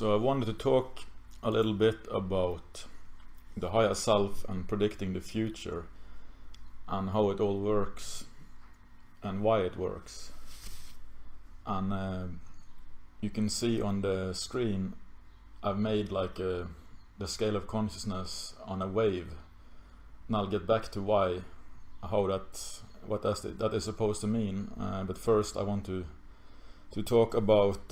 So I wanted to talk a little bit about the higher self and predicting the future and how it all works and why it works. And you can see on the screen I've made like the scale of consciousness on a wave, and I'll get back to what that is supposed to mean. But first I want to talk about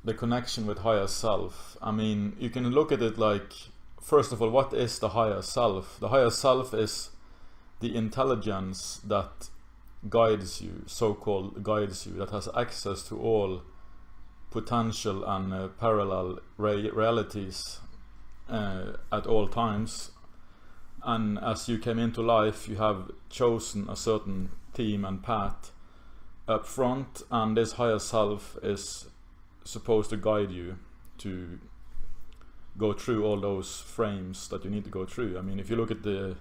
the connection with higher self. I mean, you can look at it like, first of all, what is the higher self? The higher self is the intelligence that guides you, so-called guides you, that has access to all potential and parallel realities at all times. And as you came into life, you have chosen a certain theme and path up front, and this higher self is supposed to guide you to go through all those frames that you need to go through. I mean, if you look at the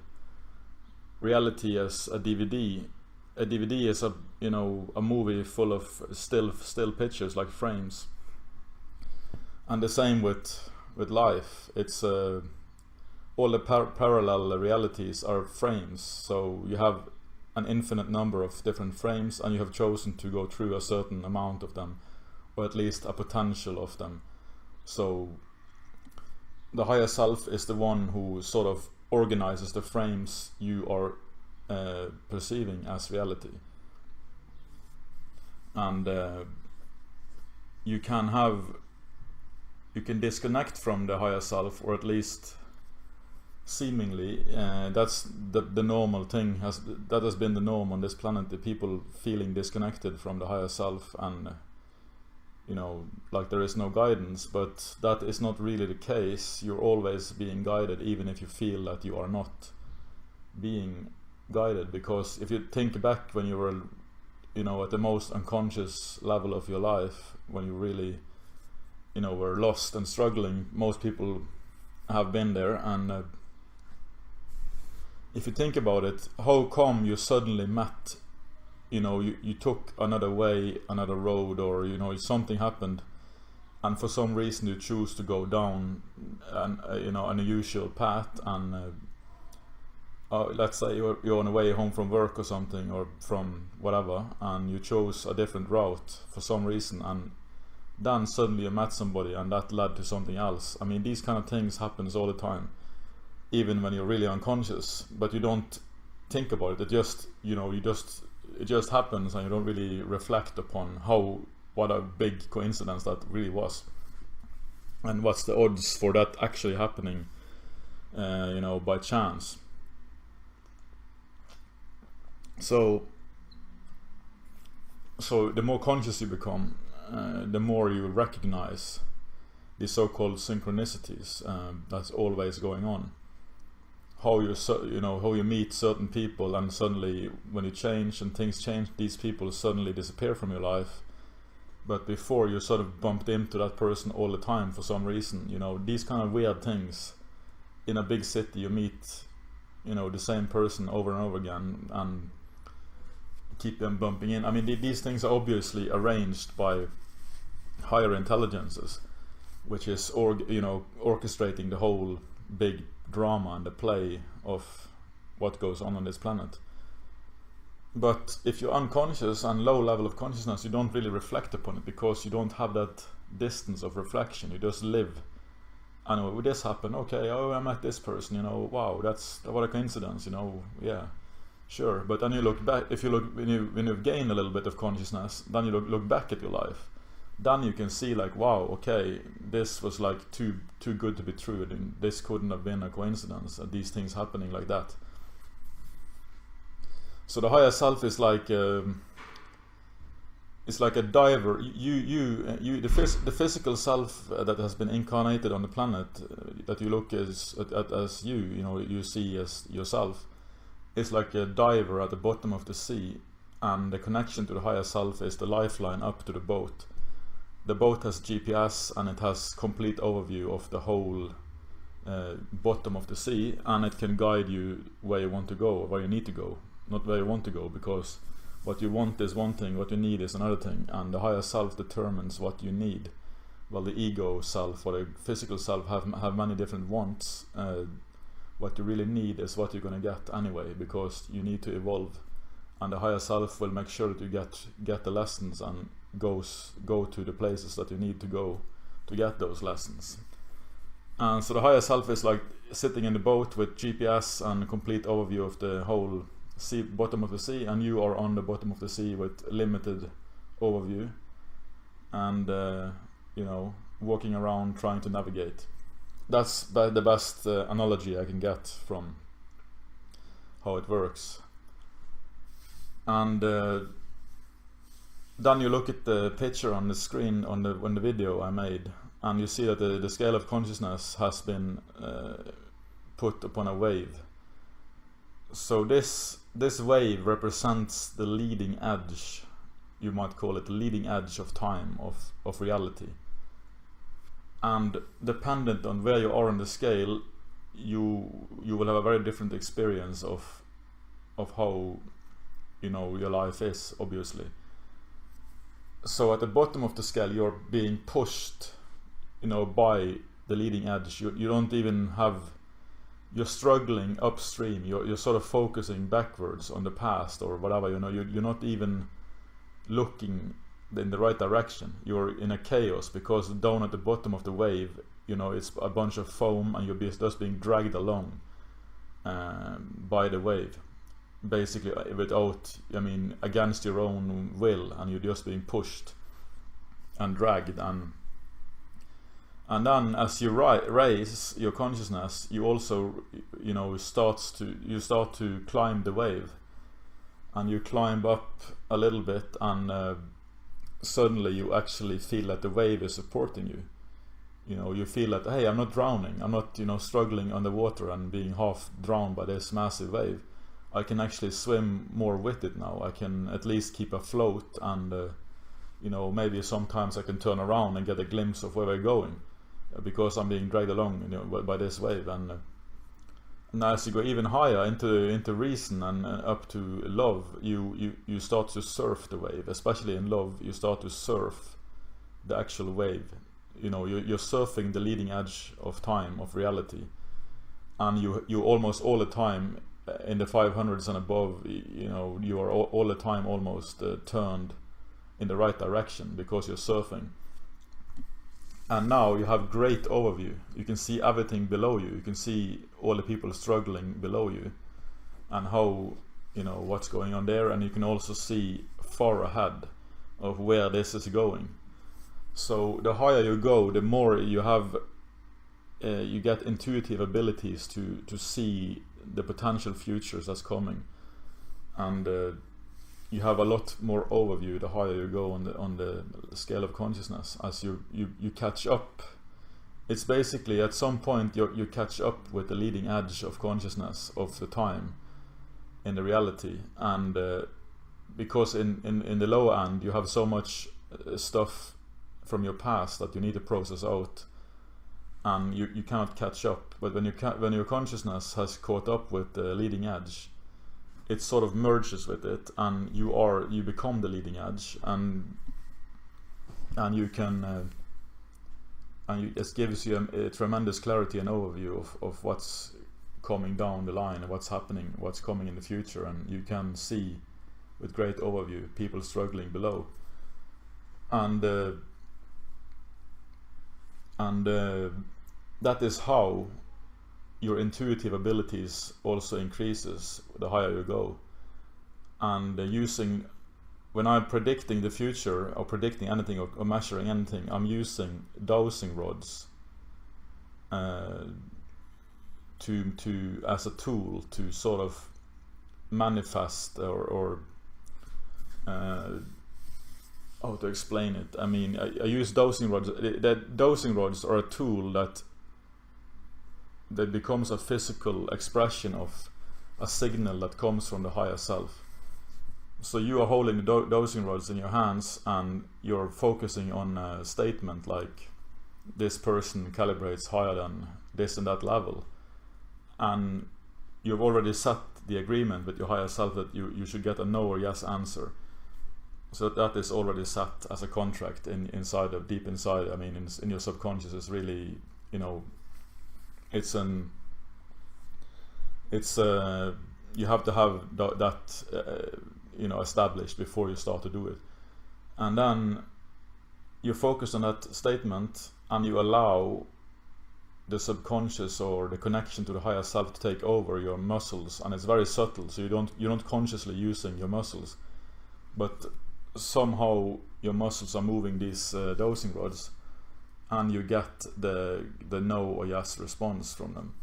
reality as a DVD is a movie full of still pictures, like frames. And the same with life. It's all the parallel realities are frames. So you have an infinite number of different frames, and you have chosen to go through a certain amount of them, or at least a potential of them. So the higher self is the one who sort of organizes the frames you are perceiving as reality. And you can disconnect from the higher self, or at least seemingly that's the normal thing. That has been the norm on this planet, the people feeling disconnected from the higher self, and like there is no guidance. But that is not really the case. You're always being guided, even if you feel that you are not being guided. Because if you think back when you were at the most unconscious level of your life, when you really were lost and struggling, most people have been there. And if you think about it, how come you suddenly met, you took another way, another road, or something happened, and for some reason you choose to go down an unusual path, and let's say you're on the way home from work or something, or from whatever, and you chose a different route for some reason, and then suddenly you met somebody and that led to something else. I mean, these kind of things happens all the time, even when you're really unconscious, but you don't think about it. It just happens, and you don't really reflect upon what a big coincidence that really was, and what's the odds for that actually happening by chance. So the more conscious you become, the more you recognize the so-called synchronicities that's always going on. How you meet certain people, and suddenly when you change and things change, these people suddenly disappear from your life. But before, you sort of bumped into that person all the time for some reason. These kind of weird things. In a big city, you meet the same person over and over again, and keep them bumping in. I mean, these things are obviously arranged by higher intelligences, which is orchestrating the whole big drama and the play of what goes on this planet. But if you're unconscious and low level of consciousness, you don't really reflect upon it, because you don't have that distance of reflection. You just live. I know, this happened, okay, I met this person, wow, that's what a coincidence, yeah, sure. But then you look back, when you've gained a little bit of consciousness, then you look back at your life, then you can see like, wow, okay, this was like too good to be true, and this couldn't have been a coincidence, these things happening like that. So the higher self is like it's like a diver. The physical self that has been incarnated on the planet, that you look as you see as yourself, is like a diver at the bottom of the sea, and the connection to the higher self is the lifeline up to the boat. The boat has GPS, and it has complete overview of the whole bottom of the sea, and it can guide you where you want to go, or where you need to go, not where you want to go, because what you want is one thing, what you need is another thing, and the higher self determines what you need. well, the ego self or the physical self have many different wants. What you really need is what you're going to get anyway, because you need to evolve, and the higher self will make sure that you get the lessons and go to the places that you need to go to get those lessons. And so the higher self is like sitting in the boat with GPS and a complete overview of the whole bottom of the sea, and you are on the bottom of the sea with limited overview and walking around trying to navigate. That's the best analogy I can get from how it works. And then you look at the picture on the screen on the video I made, and you see that the scale of consciousness has been put upon a wave. So this wave represents the leading edge, you might call it the leading edge of time, of reality. And dependent on where you are on the scale, you will have a very different experience of how your life is, obviously. So at the bottom of the scale, you're being pushed by the leading edge. You don't even have, you're struggling upstream, you're sort of focusing backwards on the past or whatever, you're not even looking in the right direction. You're in a chaos, because down at the bottom of the wave, it's a bunch of foam, and you're just being dragged along by the wave, basically against your own will, and you're just being pushed and dragged. And then as you raise your consciousness, you also start to climb the wave, and you climb up a little bit, and suddenly you actually feel that the wave is supporting you. You feel that, hey, I'm not drowning, I'm not struggling underwater and being half drowned by this massive wave. I can actually swim more with it now. I can at least keep afloat, and maybe sometimes I can turn around and get a glimpse of where we're going, because I'm being dragged along by this wave. And as you go even higher into reason and up to love, you start to surf the wave. Especially in love, you start to surf the actual wave. You're surfing the leading edge of time, of reality, and you almost all the time in the 500s and above, you are all the time almost turned in the right direction, because you're surfing. And now you have great overview. You can see everything below you. You can see all the people struggling below you, and how what's going on there. And you can also see far ahead of where this is going. So the higher you go, the more you have you get intuitive abilities to see the potential futures that's coming, and you have a lot more overview the higher you go on the scale of consciousness. As you catch up, it's basically at some point you catch up with the leading edge of consciousness of the time in the reality. And because in the lower end you have so much stuff from your past that you need to process out, and you cannot catch up. But when your consciousness has caught up with the leading edge, it sort of merges with it, and you become the leading edge, and you can it gives you a tremendous clarity and overview of what's coming down the line, and what's happening, what's coming in the future. And you can see with great overview people struggling below, and that is how your intuitive abilities also increases the higher you go. And when I'm predicting the future, or predicting anything, or measuring anything, I'm using dowsing rods as a tool to sort of manifest or how to explain it. I use dowsing rods. Dowsing rods are a tool that becomes a physical expression of a signal that comes from the higher self. So you are holding the dowsing rods in your hands, and you're focusing on a statement like, this person calibrates higher than this and that level, and you've already set the agreement with your higher self that you should get a no or yes answer. So that is already set as a contract inside of deep inside. I mean, in your subconscious is really, you know, it's you have to have that you know, established before you start to do it, and then you focus on that statement and you allow the subconscious or the connection to the higher self to take over your muscles, and it's very subtle, so you're not consciously using your muscles, but somehow your muscles are moving these dowsing rods, and you get the no or yes response from them,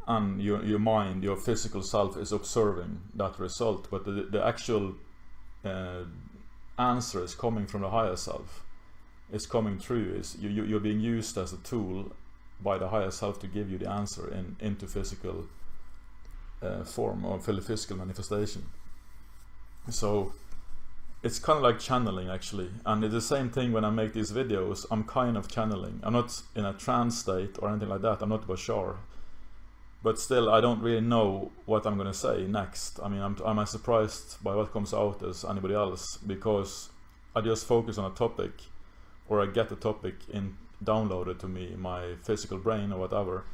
and your mind, your physical self is observing that result, but the actual answer is coming from the higher self. It's coming through. Is you're being used as a tool by the higher self to give you the answer into physical form or physical manifestation. So it's kind of like channeling, actually, and it's the same thing when I make these videos. I'm kind of channeling. I'm not in a trance state or anything like that. I'm not Bashar, but still I don't really know what I'm going to say next. I mean, I'm as surprised by what comes out as anybody else, because I just focus on a topic, or I get the topic downloaded to me, my physical brain or whatever,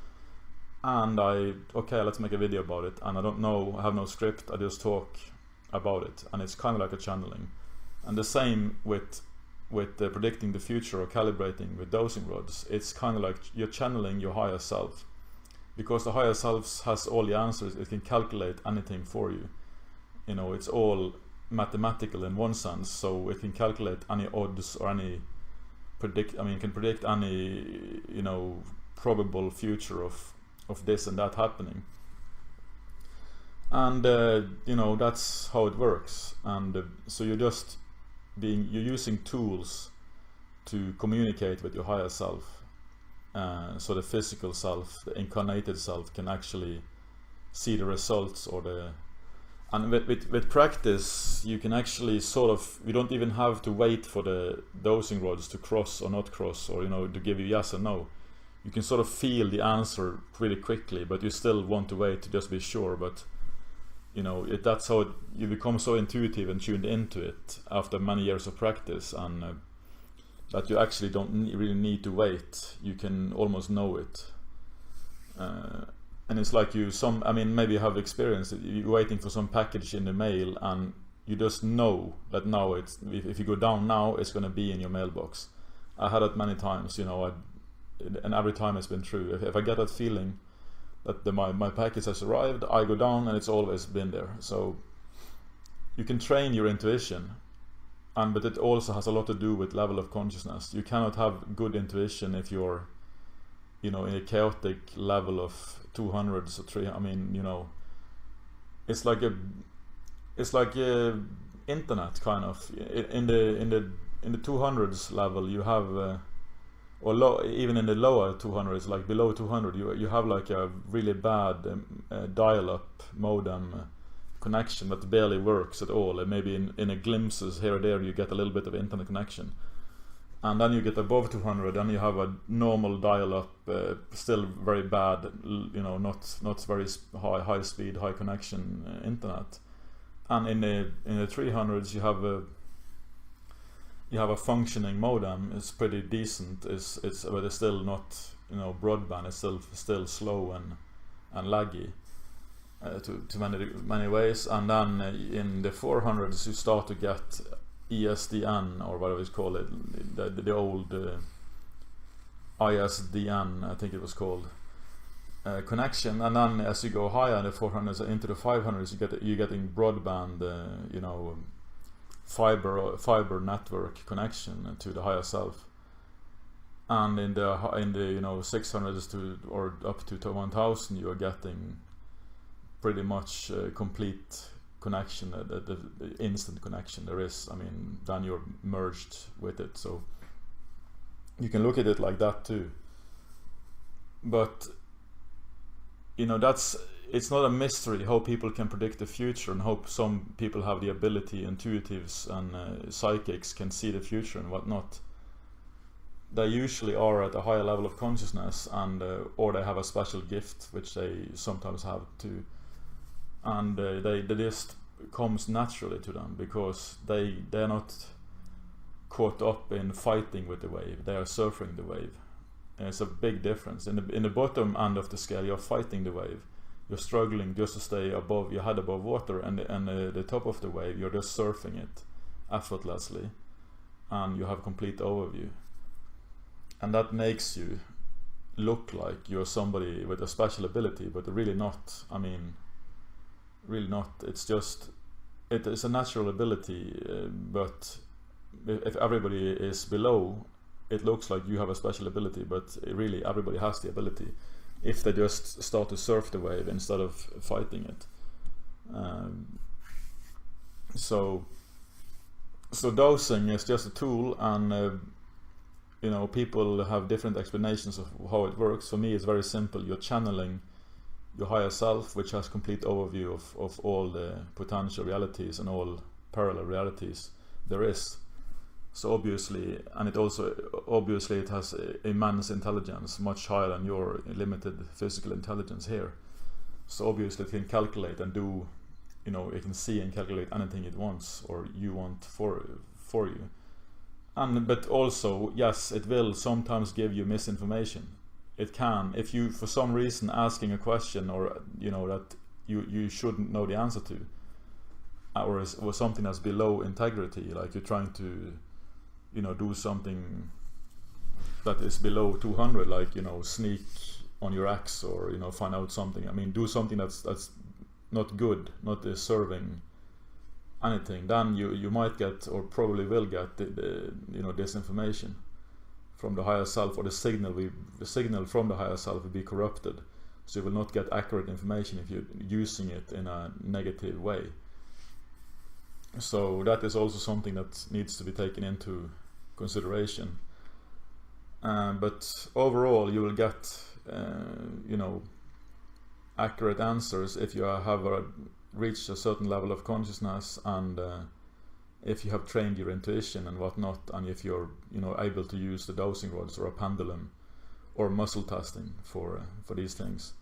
and okay, let's make a video about it, and I don't know, I have no script, I just talk about it, and it's kind of like a channeling. And the same with predicting the future or calibrating with dowsing rods. It's kind of like you're channeling your higher self, because the higher self has all the answers. It can calculate anything for you. You know, it's all mathematical in one sense, so it can calculate any odds or any can predict any, you know, probable future of this and that happening. And you know, that's how it works. And so you're using tools to communicate with your higher self, so the physical self, the incarnated self, can actually see the results, and with practice you can actually you don't even have to wait for the dowsing rods to cross or not cross, or, you know, to give you yes or no. You can sort of feel the answer pretty quickly, but you still want to wait to just be sure. But, you know, that's how you become so intuitive and tuned into it after many years of practice, and that you actually don't really need to wait. You can almost know it. And it's like maybe you have experienced it. You're waiting for some package in the mail, and you just know that now if you go down now, it's going to be in your mailbox. I had it many times, you know, and every time it's been true. If I get that feeling that my package has arrived, I go down and it's always been there. So you can train your intuition, but it also has a lot to do with level of consciousness. You cannot have good intuition if you're, you know, in a chaotic level of 200s or 3. I mean, you know, it's like internet kind of. In the 200s level, you have even in the lower 200s, like below 200, you have like a really bad dial-up modem connection that barely works at all, and maybe in a glimpses here or there you get a little bit of internet connection. And then you get above 200, and you have a normal dial-up, still very bad, you know, not very high speed, high connection internet. And in the 300s, you have a functioning modem. It's pretty decent. But it's still not, you know, broadband. It's still slow and laggy to many ways. And then in the 400s, you start to get ESDN, or whatever it's called, the old ISDN, I think it was called, connection. And then as you go higher in the 400s into the 500s, you're getting broadband, you know, fiber network connection to the higher self. And in the you know 600s or up to 1000, you are getting pretty much complete connection, the instant connection there is. I mean, then you're merged with it. So you can look at it like that too. But, you know, it's not a mystery how people can predict the future, and how some people have the ability, intuitives and psychics can see the future and whatnot. They usually are at a higher level of consciousness, and or they have a special gift, which they sometimes have too. And they just comes naturally to them, because they're not caught up in fighting with the wave. They are surfing the wave. And it's a big difference. In the bottom end of the scale, you're fighting the wave. You're struggling just to stay above your head above water, and the top of the wave, you're just surfing it effortlessly, and you have complete overview. And that makes you look like you're somebody with a special ability, but really not. I mean, really not. It's just, it is a natural ability, but if everybody is below, it looks like you have a special ability, but really everybody has the ability if they just start to surf the wave instead of fighting it. So dowsing is just a tool, and you know, people have different explanations of how it works. For me, it's very simple. You're channeling your higher self, which has complete overview of all the potential realities and all parallel realities there is. So obviously, and it also obviously it has immense intelligence, much higher than your limited physical intelligence here. So obviously it can calculate and do, you know, it can see and calculate anything it wants or you want for you. And but also, yes, it will sometimes give you misinformation. It can, if you for some reason asking a question, or you know, that you shouldn't know the answer to, or something that's below integrity, like you're trying to, you know, do something that is below 200, like, you know, sneak on your ex, or, you know, find out something. I mean, do something that's not good, not serving anything. Then you might get, or probably will get, you know, disinformation from the higher self, or the signal from the higher self will be corrupted. So you will not get accurate information if you're using it in a negative way. So that is also something that needs to be taken into consideration. But overall, you will get, you know, accurate answers if you have reached a certain level of consciousness, and if you have trained your intuition and whatnot, and if you're, you know, able to use the dowsing rods or a pendulum or muscle testing for these things.